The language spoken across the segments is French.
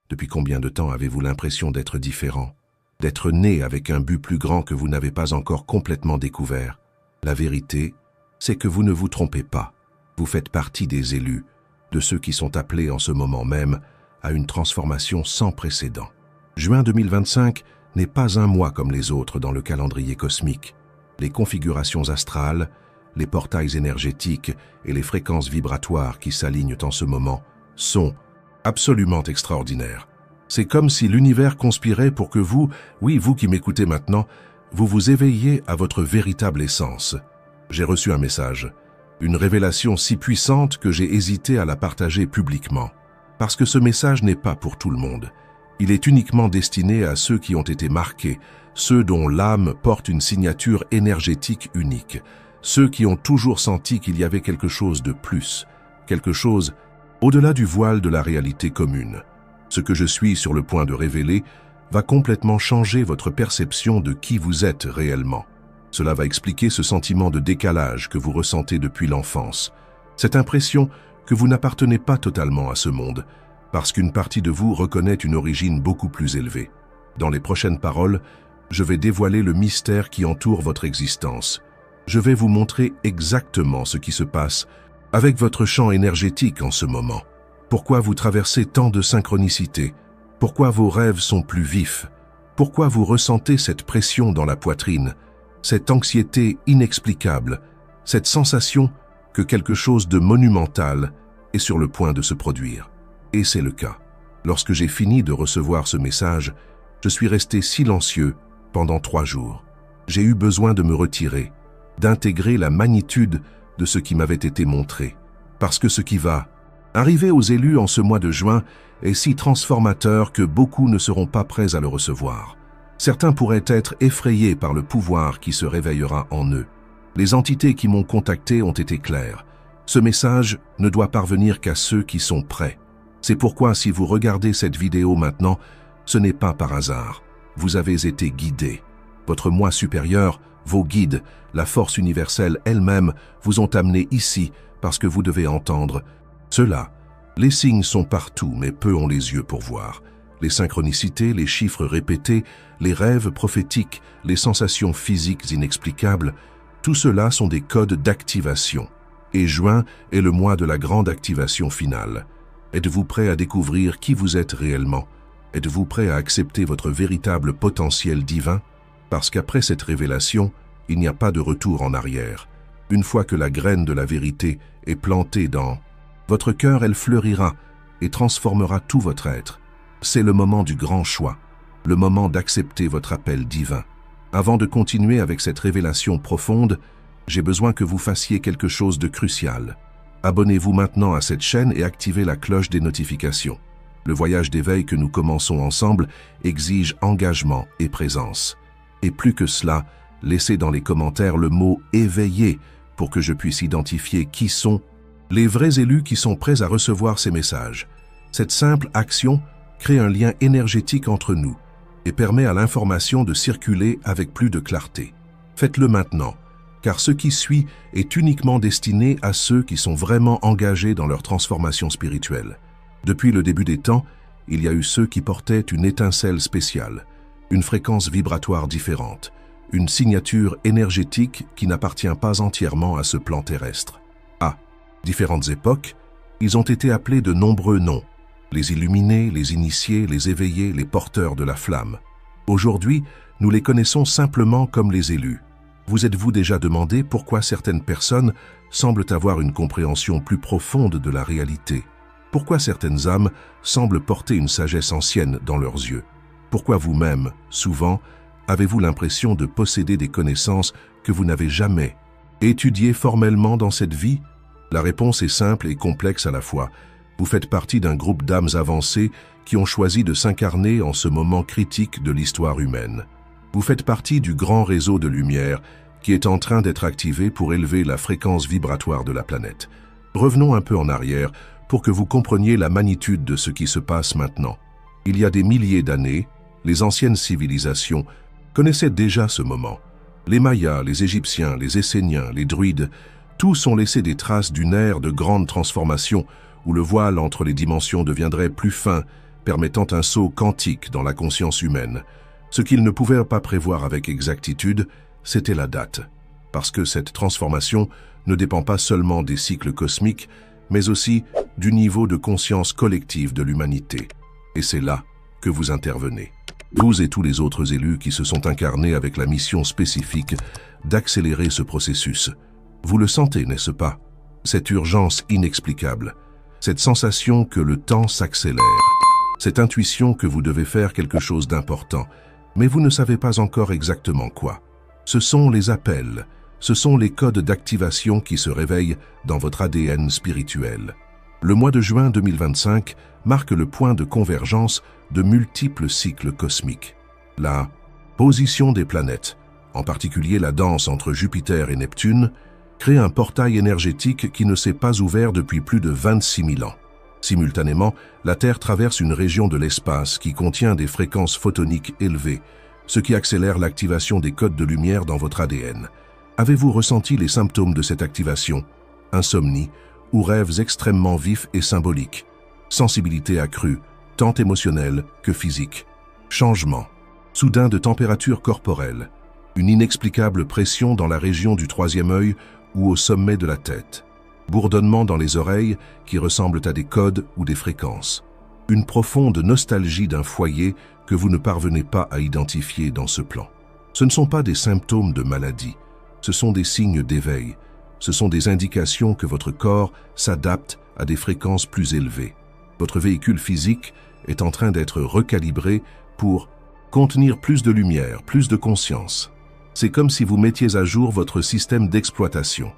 Depuis combien de temps avez-vous l'impression d'être différent, d'être né avec un but plus grand que vous n'avez pas encore complètement découvert? La vérité, c'est que vous ne vous trompez pas. Vous faites partie des élus, de ceux qui sont appelés en ce moment même à une transformation sans précédent. Juin 2025 n'est pas un mois comme les autres dans le calendrier cosmique. Les configurations astrales, les portails énergétiques et les fréquences vibratoires qui s'alignent en ce moment sont absolument extraordinaires. C'est comme si l'univers conspirait pour que vous, oui, vous qui m'écoutez maintenant, vous vous éveilliez à votre véritable essence. J'ai reçu un message, une révélation si puissante que j'ai hésité à la partager publiquement. Parce que ce message n'est pas pour tout le monde. Il est uniquement destiné à ceux qui ont été marqués, ceux dont l'âme porte une signature énergétique unique, ceux qui ont toujours senti qu'il y avait quelque chose de plus, quelque chose au-delà du voile de la réalité commune. Ce que je suis sur le point de révéler va complètement changer votre perception de qui vous êtes réellement. Cela va expliquer ce sentiment de décalage que vous ressentez depuis l'enfance, cette impression que vous n'appartenez pas totalement à ce monde, parce qu'une partie de vous reconnaît une origine beaucoup plus élevée. Dans les prochaines paroles, je vais dévoiler le mystère qui entoure votre existence. Je vais vous montrer exactement ce qui se passe avec votre champ énergétique en ce moment. Pourquoi vous traversez tant de synchronicité? Pourquoi vos rêves sont plus vifs? Pourquoi vous ressentez cette pression dans la poitrine, cette anxiété inexplicable, cette sensation que quelque chose de monumental est sur le point de se produire? Et c'est le cas. Lorsque j'ai fini de recevoir ce message, je suis resté silencieux pendant 3 jours. J'ai eu besoin de me retirer, d'intégrer la magnitude de ce qui m'avait été montré. Parce que ce qui va arriver aux élus en ce mois de juin est si transformateur que beaucoup ne seront pas prêts à le recevoir. Certains pourraient être effrayés par le pouvoir qui se réveillera en eux. Les entités qui m'ont contacté ont été claires. Ce message ne doit parvenir qu'à ceux qui sont prêts. C'est pourquoi si vous regardez cette vidéo maintenant, ce n'est pas par hasard. Vous avez été guidés. Votre moi supérieur, vos guides, la force universelle elle-même vous ont amené ici parce que vous devez entendre cela. Les signes sont partout, mais peu ont les yeux pour voir. Les synchronicités, les chiffres répétés, les rêves prophétiques, les sensations physiques inexplicables, tout cela sont des codes d'activation. Et juin est le mois de la grande activation finale. Êtes-vous prêt à découvrir qui vous êtes réellement? Êtes-vous prêt à accepter votre véritable potentiel divin? Parce qu'après cette révélation, il n'y a pas de retour en arrière. Une fois que la graine de la vérité est plantée dans votre cœur, elle fleurira et transformera tout votre être. C'est le moment du grand choix, le moment d'accepter votre appel divin. Avant de continuer avec cette révélation profonde, j'ai besoin que vous fassiez quelque chose de crucial. Abonnez-vous maintenant à cette chaîne et activez la cloche des notifications. Le voyage d'éveil que nous commençons ensemble exige engagement et présence. Et plus que cela, laissez dans les commentaires le mot « éveillé » pour que je puisse identifier qui sont les vrais élus qui sont prêts à recevoir ces messages. Cette simple action crée un lien énergétique entre nous et permet à l'information de circuler avec plus de clarté. Faites-le maintenant, car ce qui suit est uniquement destiné à ceux qui sont vraiment engagés dans leur transformation spirituelle. Depuis le début des temps, il y a eu ceux qui portaient une étincelle spéciale, une fréquence vibratoire différente, une signature énergétique qui n'appartient pas entièrement à ce plan terrestre. À différentes époques, ils ont été appelés de nombreux noms, les illuminés, les initiés, les éveillés, les porteurs de la flamme. Aujourd'hui, nous les connaissons simplement comme les élus. Vous êtes-vous déjà demandé pourquoi certaines personnes semblent avoir une compréhension plus profonde de la réalité? Pourquoi certaines âmes semblent porter une sagesse ancienne dans leurs yeux? Pourquoi vous-même, souvent, avez-vous l'impression de posséder des connaissances que vous n'avez jamais étudiées formellement dans cette vie? La réponse est simple et complexe à la fois. Vous faites partie d'un groupe d'âmes avancées qui ont choisi de s'incarner en ce moment critique de l'histoire humaine. Vous faites partie du grand réseau de lumière qui est en train d'être activé pour élever la fréquence vibratoire de la planète. Revenons un peu en arrière pour que vous compreniez la magnitude de ce qui se passe maintenant. Il y a des milliers d'années, les anciennes civilisations connaissaient déjà ce moment. Les Mayas, les Égyptiens, les Esséniens, les Druides, tous ont laissé des traces d'une ère de grande transformation où le voile entre les dimensions deviendrait plus fin permettant un saut quantique dans la conscience humaine. Ce qu'ils ne pouvaient pas prévoir avec exactitude, c'était la date. Parce que cette transformation ne dépend pas seulement des cycles cosmiques, mais aussi du niveau de conscience collective de l'humanité. Et c'est là que vous intervenez. Vous et tous les autres élus qui se sont incarnés avec la mission spécifique d'accélérer ce processus. Vous le sentez, n'est-ce pas? Cette urgence inexplicable, cette sensation que le temps s'accélère, cette intuition que vous devez faire quelque chose d'important, mais vous ne savez pas encore exactement quoi. Ce sont les appels, ce sont les codes d'activation qui se réveillent dans votre ADN spirituel. Le mois de juin 2025 marque le point de convergence de multiples cycles cosmiques. La position des planètes, en particulier la danse entre Jupiter et Neptune, crée un portail énergétique qui ne s'est pas ouvert depuis plus de 26 000 ans. Simultanément, la Terre traverse une région de l'espace qui contient des fréquences photoniques élevées, ce qui accélère l'activation des codes de lumière dans votre ADN. Avez-vous ressenti les symptômes de cette activation? Insomnie ou rêves extrêmement vifs et symboliques? Sensibilité accrue, tant émotionnelle que physique. Changement soudain de température corporelle. Une inexplicable pression dans la région du troisième œil ou au sommet de la tête. Bourdonnement dans les oreilles qui ressemblent à des codes ou des fréquences. Une profonde nostalgie d'un foyer que vous ne parvenez pas à identifier dans ce plan. Ce ne sont pas des symptômes de maladie, ce sont des signes d'éveil. Ce sont des indications que votre corps s'adapte à des fréquences plus élevées. Votre véhicule physique est en train d'être recalibré pour contenir plus de lumière, plus de conscience. C'est comme si vous mettiez à jour votre système d'exploitation.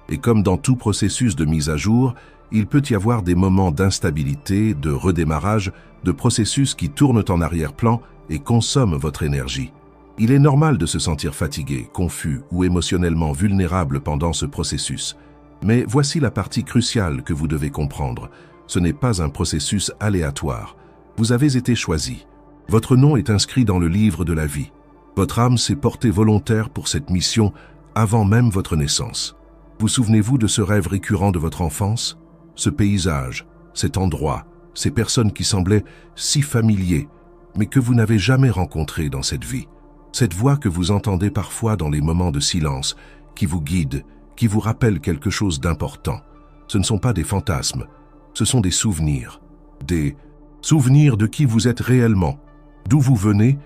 Et comme dans tout processus de mise à jour, il peut y avoir des moments d'instabilité, de redémarrage, de processus qui tournent en arrière-plan et consomment votre énergie. Il est normal de se sentir fatigué, confus ou émotionnellement vulnérable pendant ce processus. Mais voici la partie cruciale que vous devez comprendre. Ce n'est pas un processus aléatoire. Vous avez été choisi. Votre nom est inscrit dans le livre de la vie. Votre âme s'est portée volontaire pour cette mission avant même votre naissance. Vous souvenez-vous de ce rêve récurrent de votre enfance? Ce paysage, cet endroit, ces personnes qui semblaient si familiers, mais que vous n'avez jamais rencontrées dans cette vie. Cette voix que vous entendez parfois dans les moments de silence, qui vous guide, qui vous rappelle quelque chose d'important. Ce ne sont pas des fantasmes, ce sont des souvenirs. Des souvenirs de qui vous êtes réellement, d'où vous venez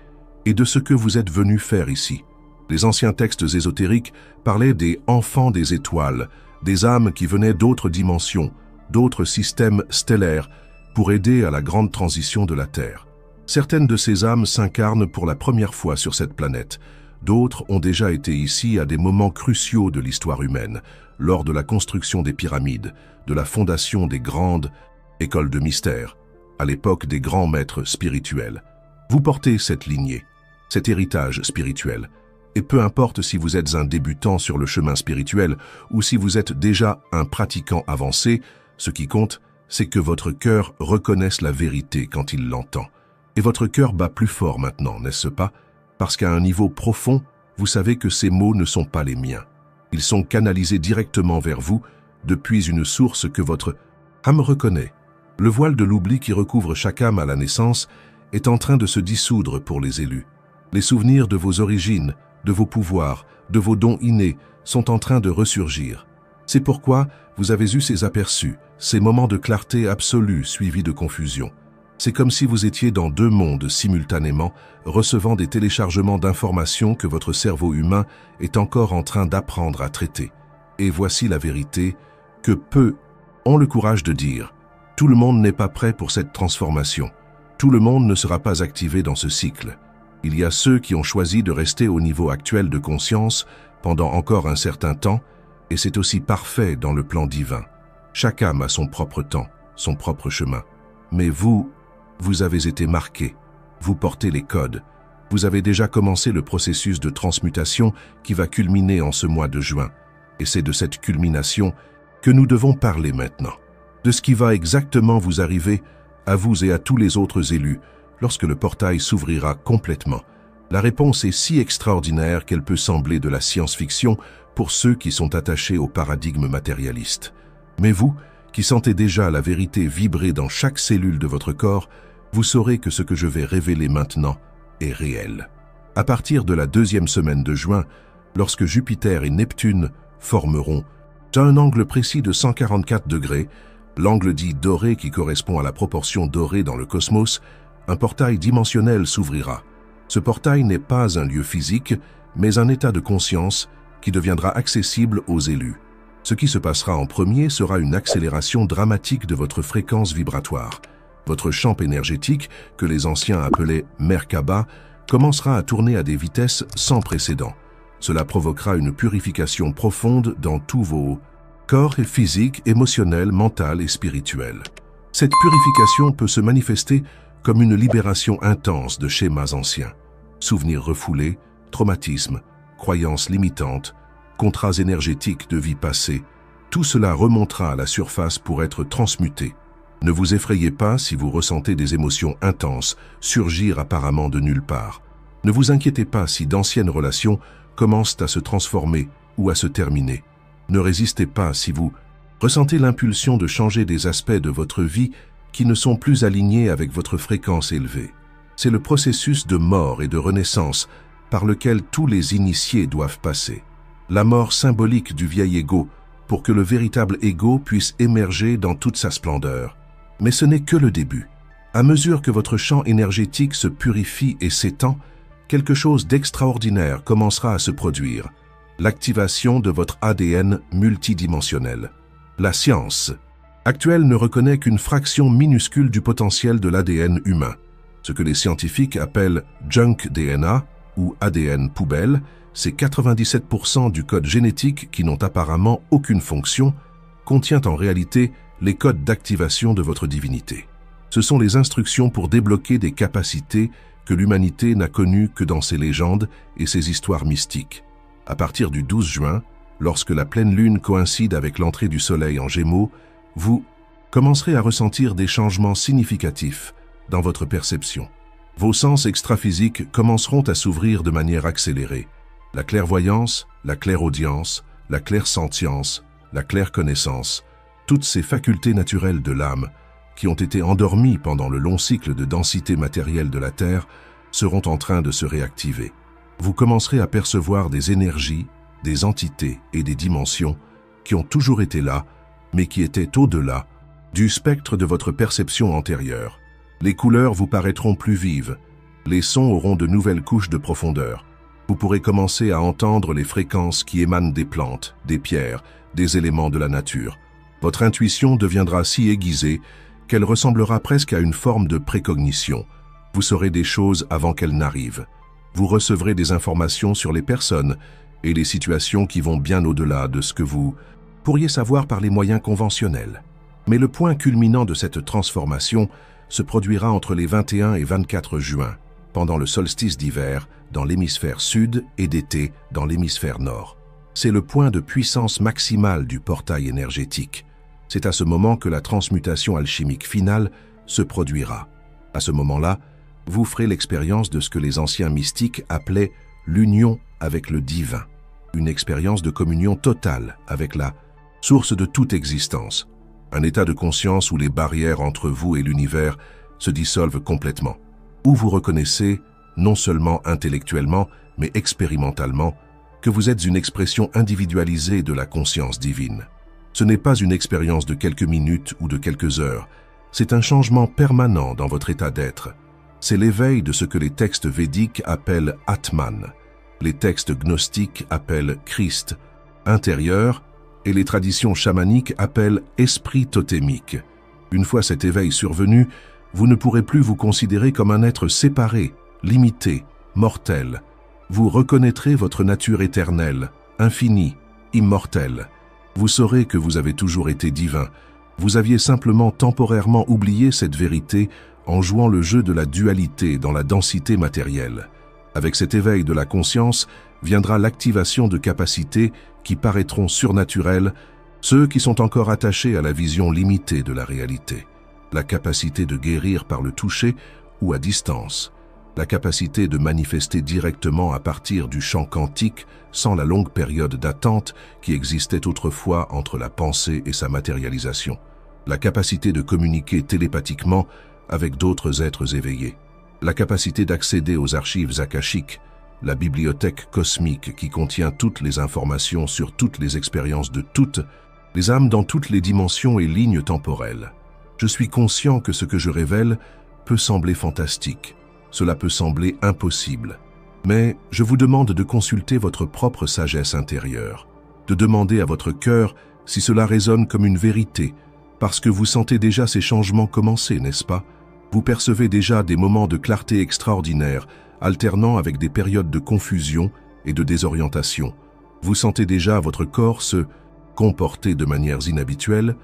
et de ce que vous êtes venu faire ici. Les anciens textes ésotériques parlaient des enfants des étoiles, des âmes qui venaient d'autres dimensions, d'autres systèmes stellaires pour aider à la grande transition de la Terre. Certaines de ces âmes s'incarnent pour la première fois sur cette planète. D'autres ont déjà été ici à des moments cruciaux de l'histoire humaine, lors de la construction des pyramides, de la fondation des grandes écoles de mystère, à l'époque des grands maîtres spirituels. Vous portez cette lignée, cet héritage spirituel. Et peu importe si vous êtes un débutant sur le chemin spirituel ou si vous êtes déjà un pratiquant avancé, ce qui compte, c'est que votre cœur reconnaisse la vérité quand il l'entend. Et votre cœur bat plus fort maintenant, n'est-ce pas? Parce qu'à un niveau profond, vous savez que ces mots ne sont pas les miens. Ils sont canalisés directement vers vous depuis une source que votre âme reconnaît. Le voile de l'oubli qui recouvre chaque âme à la naissance est en train de se dissoudre pour les élus. Les souvenirs de vos origines, de vos pouvoirs, de vos dons innés sont en train de ressurgir. C'est pourquoi vous avez eu ces aperçus, ces moments de clarté absolue suivis de confusion. C'est comme si vous étiez dans deux mondes simultanément, recevant des téléchargements d'informations que votre cerveau humain est encore en train d'apprendre à traiter. Et voici la vérité que peu ont le courage de dire. Tout le monde n'est pas prêt pour cette transformation. Tout le monde ne sera pas activé dans ce cycle. Il y a ceux qui ont choisi de rester au niveau actuel de conscience pendant encore un certain temps, et c'est aussi parfait dans le plan divin. Chaque âme a son propre temps, son propre chemin. Mais vous avez été marqué. Vous portez les codes. Vous avez déjà commencé le processus de transmutation qui va culminer en ce mois de juin. Et c'est de cette culmination que nous devons parler maintenant. De ce qui va exactement vous arriver à vous et à tous les autres élus lorsque le portail s'ouvrira complètement. La réponse est si extraordinaire qu'elle peut sembler de la science-fiction pour ceux qui sont attachés au paradigme matérialiste. Mais vous, qui sentez déjà la vérité vibrer dans chaque cellule de votre corps, vous saurez que ce que je vais révéler maintenant est réel. À partir de la 2e semaine de juin, lorsque Jupiter et Neptune formeront, à un angle précis de 144 degrés, l'angle dit doré qui correspond à la proportion dorée dans le cosmos, un portail dimensionnel s'ouvrira. Ce portail n'est pas un lieu physique, mais un état de conscience qui deviendra accessible aux élus. Ce qui se passera en premier sera une accélération dramatique de votre fréquence vibratoire. Votre champ énergétique, que les anciens appelaient Merkaba, commencera à tourner à des vitesses sans précédent. Cela provoquera une purification profonde dans tous vos corps et physiques, émotionnels, mentaux et spirituels. Cette purification peut se manifester comme une libération intense de schémas anciens. Souvenirs refoulés, traumatismes, croyances limitantes, contrats énergétiques de vie passée, tout cela remontera à la surface pour être transmuté. Ne vous effrayez pas si vous ressentez des émotions intenses surgir apparemment de nulle part. Ne vous inquiétez pas si d'anciennes relations commencent à se transformer ou à se terminer. Ne résistez pas si vous ressentez l'impulsion de changer des aspects de votre vie qui ne sont plus alignés avec votre fréquence élevée. C'est le processus de mort et de renaissance par lequel tous les initiés doivent passer. La mort symbolique du vieil ego pour que le véritable ego puisse émerger dans toute sa splendeur. Mais ce n'est que le début. À mesure que votre champ énergétique se purifie et s'étend, quelque chose d'extraordinaire commencera à se produire. L'activation de votre ADN multidimensionnel. La science actuelle ne reconnaît qu'une fraction minuscule du potentiel de l'ADN humain. Ce que les scientifiques appellent junk DNA ou ADN poubelle, c'est 97% du code génétique qui n'ont apparemment aucune fonction, contient en réalité les codes d'activation de votre divinité. Ce sont les instructions pour débloquer des capacités que l'humanité n'a connues que dans ses légendes et ses histoires mystiques. À partir du 12 juin, lorsque la pleine lune coïncide avec l'entrée du soleil en Gémeaux, vous commencerez à ressentir des changements significatifs dans votre perception. Vos sens extraphysiques commenceront à s'ouvrir de manière accélérée. La clairvoyance, la clairaudience, la clairsentience, la clairconnaissance, toutes ces facultés naturelles de l'âme qui ont été endormies pendant le long cycle de densité matérielle de la Terre seront en train de se réactiver. Vous commencerez à percevoir des énergies, des entités et des dimensions qui ont toujours été là, mais qui étaient au-delà du spectre de votre perception antérieure. Les couleurs vous paraîtront plus vives, les sons auront de nouvelles couches de profondeur. Vous pourrez commencer à entendre les fréquences qui émanent des plantes, des pierres, des éléments de la nature. Votre intuition deviendra si aiguisée qu'elle ressemblera presque à une forme de précognition. Vous saurez des choses avant qu'elles n'arrivent. Vous recevrez des informations sur les personnes et les situations qui vont bien au-delà de ce que vous pourriez savoir par les moyens conventionnels. Mais le point culminant de cette transformation se produira entre les 21 et 24 juin, pendant le solstice d'hiver dans l'hémisphère sud et d'été dans l'hémisphère nord. C'est le point de puissance maximale du portail énergétique. C'est à ce moment que la transmutation alchimique finale se produira. À ce moment-là, vous ferez l'expérience de ce que les anciens mystiques appelaient l'union avec le divin, une expérience de communion totale avec la source de toute existence, un état de conscience où les barrières entre vous et l'univers se dissolvent complètement, où vous reconnaissez, non seulement intellectuellement, mais expérimentalement, que vous êtes une expression individualisée de la conscience divine. Ce n'est pas une expérience de quelques minutes ou de quelques heures, c'est un changement permanent dans votre état d'être. C'est l'éveil de ce que les textes védiques appellent Atman, les textes gnostiques appellent Christ, intérieur, et les traditions chamaniques appellent esprit totémique. Une fois cet éveil survenu, vous ne pourrez plus vous considérer comme un être séparé, limité, mortel. Vous reconnaîtrez votre nature éternelle, infinie, immortelle. Vous saurez que vous avez toujours été divin. Vous aviez simplement temporairement oublié cette vérité en jouant le jeu de la dualité dans la densité matérielle. Avec cet éveil de la conscience viendra l'activation de capacités qui paraîtront surnaturelles, ceux qui sont encore attachés à la vision limitée de la réalité. La capacité de guérir par le toucher ou à distance. La capacité de manifester directement à partir du champ quantique sans la longue période d'attente qui existait autrefois entre la pensée et sa matérialisation. La capacité de communiquer télépathiquement avec d'autres êtres éveillés. La capacité d'accéder aux archives akashiques, la bibliothèque cosmique qui contient toutes les informations sur toutes les expériences de toutes les âmes dans toutes les dimensions et lignes temporelles. Je suis conscient que ce que je révèle peut sembler fantastique, cela peut sembler impossible. Mais je vous demande de consulter votre propre sagesse intérieure, de demander à votre cœur si cela résonne comme une vérité, parce que vous sentez déjà ces changements commencer, n'est-ce pas? Vous percevez déjà des moments de clarté extraordinaire, alternant avec des périodes de confusion et de désorientation. Vous sentez déjà votre corps se comporter de manières inhabituelles,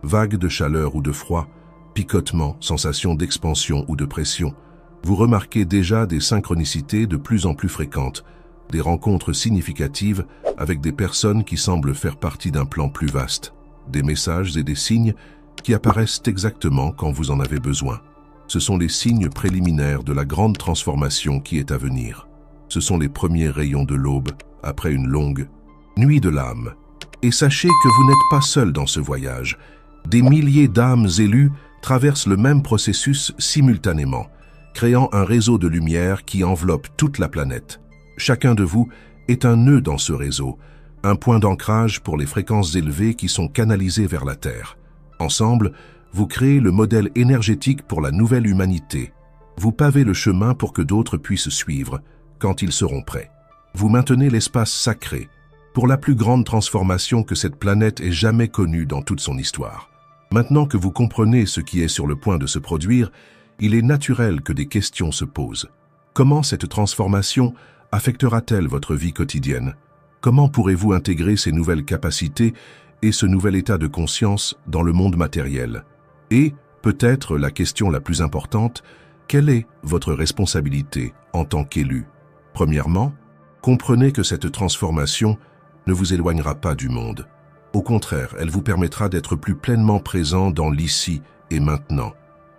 vagues de chaleur ou de froid, picotements, sensations d'expansion ou de pression. Vous remarquez déjà des synchronicités de plus en plus fréquentes, des rencontres significatives avec des personnes qui semblent faire partie d'un plan plus vaste, des messages et des signes qui apparaissent exactement quand vous en avez besoin. Ce sont les signes préliminaires de la grande transformation qui est à venir. Ce sont les premiers rayons de l'aube après une longue nuit de l'âme. Et sachez que vous n'êtes pas seul dans ce voyage. Des milliers d'âmes élues traversent le même processus simultanément, créant un réseau de lumière qui enveloppe toute la planète. Chacun de vous est un nœud dans ce réseau, un point d'ancrage pour les fréquences élevées qui sont canalisées vers la Terre. Ensemble, vous créez le modèle énergétique pour la nouvelle humanité. Vous pavez le chemin pour que d'autres puissent suivre, quand ils seront prêts. Vous maintenez l'espace sacré, pour la plus grande transformation que cette planète ait jamais connue dans toute son histoire. Maintenant que vous comprenez ce qui est sur le point de se produire, il est naturel que des questions se posent. Comment cette transformation affectera-t-elle votre vie quotidienne? Comment pourrez-vous intégrer ces nouvelles capacités et ce nouvel état de conscience dans le monde matériel? Et, peut-être la question la plus importante, quelle est votre responsabilité en tant qu'élu? Premièrement, comprenez que cette transformation ne vous éloignera pas du monde. Au contraire, elle vous permettra d'être plus pleinement présent dans l'ici et maintenant.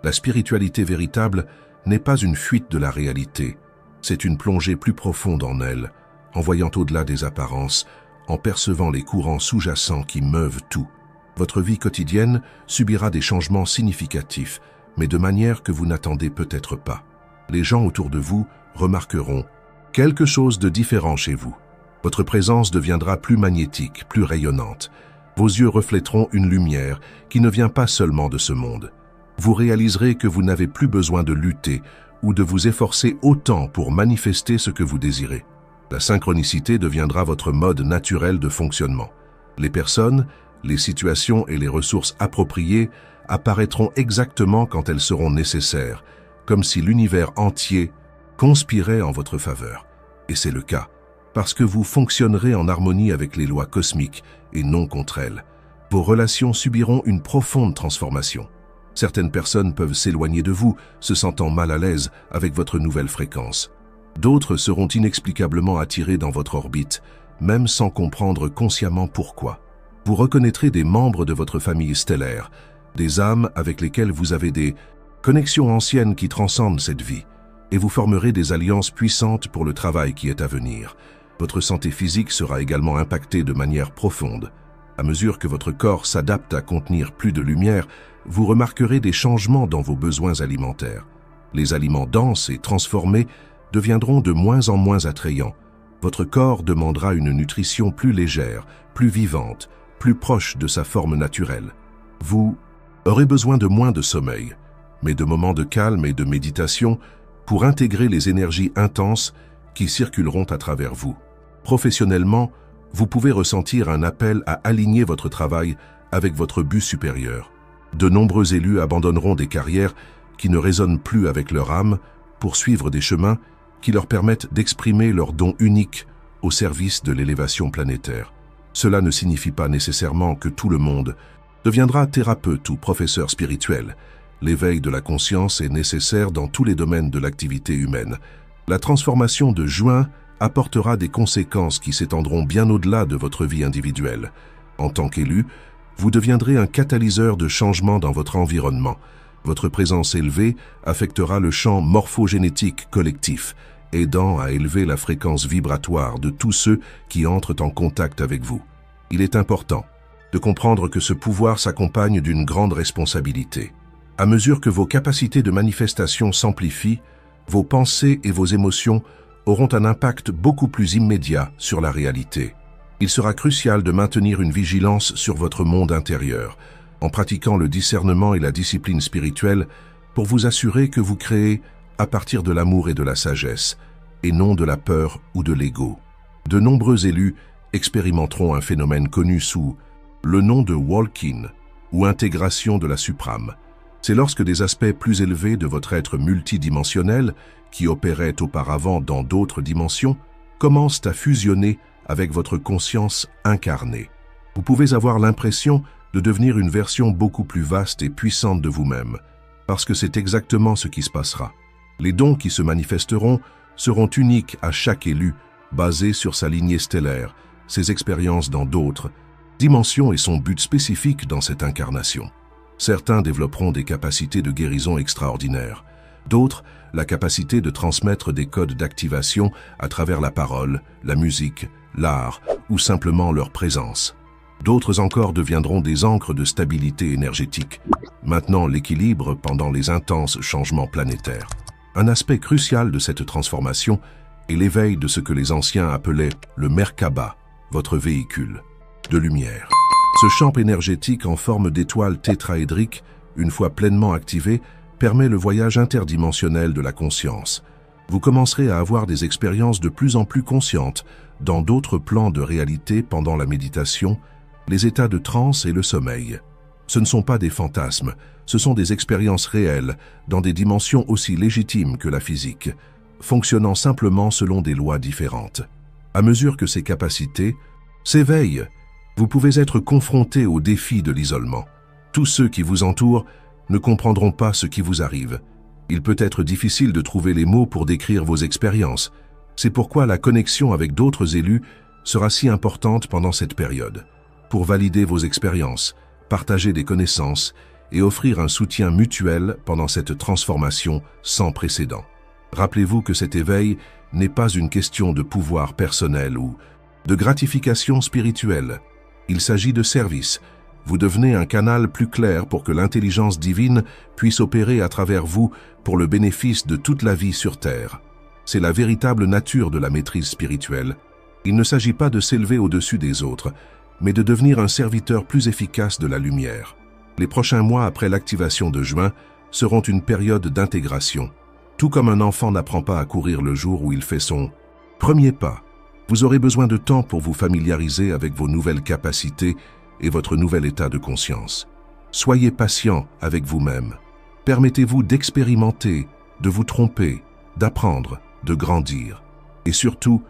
La spiritualité véritable n'est pas une fuite de la réalité, c'est une plongée plus profonde en elle, en voyant au-delà des apparences, en percevant les courants sous-jacents qui meuvent tout. Votre vie quotidienne subira des changements significatifs, mais de manière que vous n'attendez peut-être pas. Les gens autour de vous remarqueront quelque chose de différent chez vous. Votre présence deviendra plus magnétique, plus rayonnante. Vos yeux reflèteront une lumière qui ne vient pas seulement de ce monde. Vous réaliserez que vous n'avez plus besoin de lutter ou de vous efforcer autant pour manifester ce que vous désirez. La synchronicité deviendra votre mode naturel de fonctionnement. Les personnes, les situations et les ressources appropriées apparaîtront exactement quand elles seront nécessaires, comme si l'univers entier conspirait en votre faveur. Et c'est le cas, parce que vous fonctionnerez en harmonie avec les lois cosmiques et non contre elles. Vos relations subiront une profonde transformation. Certaines personnes peuvent s'éloigner de vous, se sentant mal à l'aise avec votre nouvelle fréquence. D'autres seront inexplicablement attirés dans votre orbite, même sans comprendre consciemment pourquoi. Vous reconnaîtrez des membres de votre famille stellaire, des âmes avec lesquelles vous avez des connexions anciennes qui transcendent cette vie, et vous formerez des alliances puissantes pour le travail qui est à venir. Votre santé physique sera également impactée de manière profonde. À mesure que votre corps s'adapte à contenir plus de lumière, vous remarquerez des changements dans vos besoins alimentaires. Les aliments denses et transformés deviendront de moins en moins attrayants. Votre corps demandera une nutrition plus légère, plus vivante, plus proche de sa forme naturelle. Vous aurez besoin de moins de sommeil, mais de moments de calme et de méditation pour intégrer les énergies intenses qui circuleront à travers vous. Professionnellement, vous pouvez ressentir un appel à aligner votre travail avec votre but supérieur. De nombreux élus abandonneront des carrières qui ne résonnent plus avec leur âme pour suivre des chemins qui leur permettent d'exprimer leurs dons uniques au service de l'élévation planétaire. Cela ne signifie pas nécessairement que tout le monde deviendra thérapeute ou professeur spirituel. L'éveil de la conscience est nécessaire dans tous les domaines de l'activité humaine. La transformation de juin apportera des conséquences qui s'étendront bien au-delà de votre vie individuelle. En tant qu'élu, vous deviendrez un catalyseur de changement dans votre environnement. Votre présence élevée affectera le champ morphogénétique collectif, aidant à élever la fréquence vibratoire de tous ceux qui entrent en contact avec vous. Il est important de comprendre que ce pouvoir s'accompagne d'une grande responsabilité. À mesure que vos capacités de manifestation s'amplifient, vos pensées et vos émotions auront un impact beaucoup plus immédiat sur la réalité. Il sera crucial de maintenir une vigilance sur votre monde intérieur, en pratiquant le discernement et la discipline spirituelle pour vous assurer que vous créez à partir de l'amour et de la sagesse, et non de la peur ou de l'ego. De nombreux élus expérimenteront un phénomène connu sous le nom de walk-in ou intégration de la suprame. C'est lorsque des aspects plus élevés de votre être multidimensionnel, qui opéraient auparavant dans d'autres dimensions, commencent à fusionner avec votre conscience incarnée. Vous pouvez avoir l'impression de devenir une version beaucoup plus vaste et puissante de vous-même, parce que c'est exactement ce qui se passera. Les dons qui se manifesteront seront uniques à chaque élu, basés sur sa lignée stellaire, ses expériences dans d'autres dimensions et son but spécifique dans cette incarnation. Certains développeront des capacités de guérison extraordinaires, d'autres la capacité de transmettre des codes d'activation à travers la parole, la musique, l'art ou simplement leur présence. D'autres encore deviendront des ancres de stabilité énergétique, maintenant l'équilibre pendant les intenses changements planétaires. Un aspect crucial de cette transformation est l'éveil de ce que les anciens appelaient le Merkaba, votre véhicule de lumière. Ce champ énergétique en forme d'étoile tétraédrique, une fois pleinement activé, permet le voyage interdimensionnel de la conscience. Vous commencerez à avoir des expériences de plus en plus conscientes dans d'autres plans de réalité pendant la méditation, les états de transe et le sommeil. Ce ne sont pas des fantasmes, ce sont des expériences réelles dans des dimensions aussi légitimes que la physique, fonctionnant simplement selon des lois différentes. À mesure que ces capacités s'éveillent, vous pouvez être confronté au défi de l'isolement. Tous ceux qui vous entourent ne comprendront pas ce qui vous arrive. Il peut être difficile de trouver les mots pour décrire vos expériences. C'est pourquoi la connexion avec d'autres élus sera si importante pendant cette période, pour valider vos expériences, partager des connaissances et offrir un soutien mutuel pendant cette transformation sans précédent. Rappelez-vous que cet éveil n'est pas une question de pouvoir personnel ou de gratification spirituelle. Il s'agit de service. Vous devenez un canal plus clair pour que l'intelligence divine puisse opérer à travers vous pour le bénéfice de toute la vie sur Terre. C'est la véritable nature de la maîtrise spirituelle. Il ne s'agit pas de s'élever au-dessus des autres, mais de devenir un serviteur plus efficace de la lumière. Les prochains mois après l'activation de juin seront une période d'intégration. Tout comme un enfant n'apprend pas à courir le jour où il fait son premier pas, vous aurez besoin de temps pour vous familiariser avec vos nouvelles capacités et votre nouvel état de conscience. Soyez patient avec vous-même. Permettez-vous d'expérimenter, de vous tromper, d'apprendre, de grandir. Et surtout,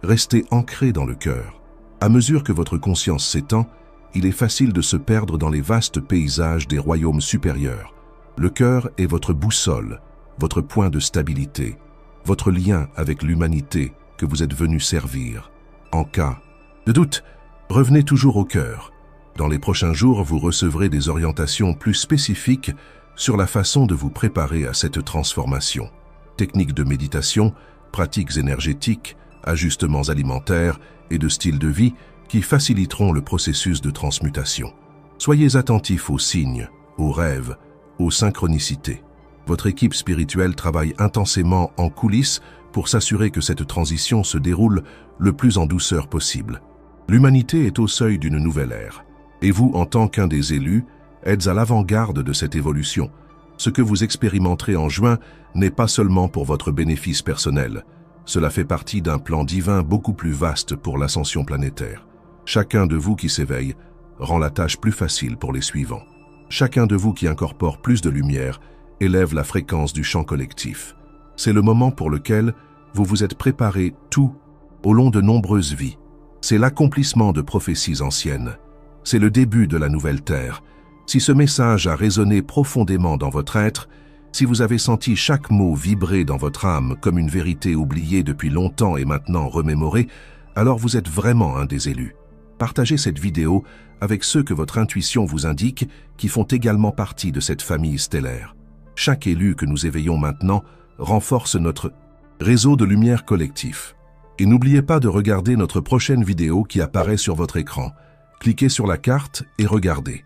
restez ancré dans le cœur. À mesure que votre conscience s'étend, il est facile de se perdre dans les vastes paysages des royaumes supérieurs. Le cœur est votre boussole, votre point de stabilité, votre lien avec l'humanité que vous êtes venu servir. En cas de doute, revenez toujours au cœur. Dans les prochains jours, vous recevrez des orientations plus spécifiques sur la façon de vous préparer à cette transformation. Techniques de méditation, pratiques énergétiques, ajustements alimentaires et de style de vie qui faciliteront le processus de transmutation. Soyez attentifs aux signes, aux rêves, aux synchronicités. Votre équipe spirituelle travaille intensément en coulisses pour s'assurer que cette transition se déroule le plus en douceur possible. L'humanité est au seuil d'une nouvelle ère, et vous, en tant qu'un des élus, êtes à l'avant-garde de cette évolution. Ce que vous expérimenterez en juin n'est pas seulement pour votre bénéfice personnel. Cela fait partie d'un plan divin beaucoup plus vaste pour l'ascension planétaire. Chacun de vous qui s'éveille rend la tâche plus facile pour les suivants. Chacun de vous qui incorpore plus de lumière élève la fréquence du champ collectif. C'est le moment pour lequel vous vous êtes préparé tout au long de nombreuses vies. C'est l'accomplissement de prophéties anciennes. C'est le début de la nouvelle Terre. Si ce message a résonné profondément dans votre être, si vous avez senti chaque mot vibrer dans votre âme comme une vérité oubliée depuis longtemps et maintenant remémorée, alors vous êtes vraiment un des élus. Partagez cette vidéo avec ceux que votre intuition vous indique qui font également partie de cette famille stellaire. Chaque élu que nous éveillons maintenant renforce notre réseau de lumière collectif. Et n'oubliez pas de regarder notre prochaine vidéo qui apparaît sur votre écran. Cliquez sur la carte et regardez.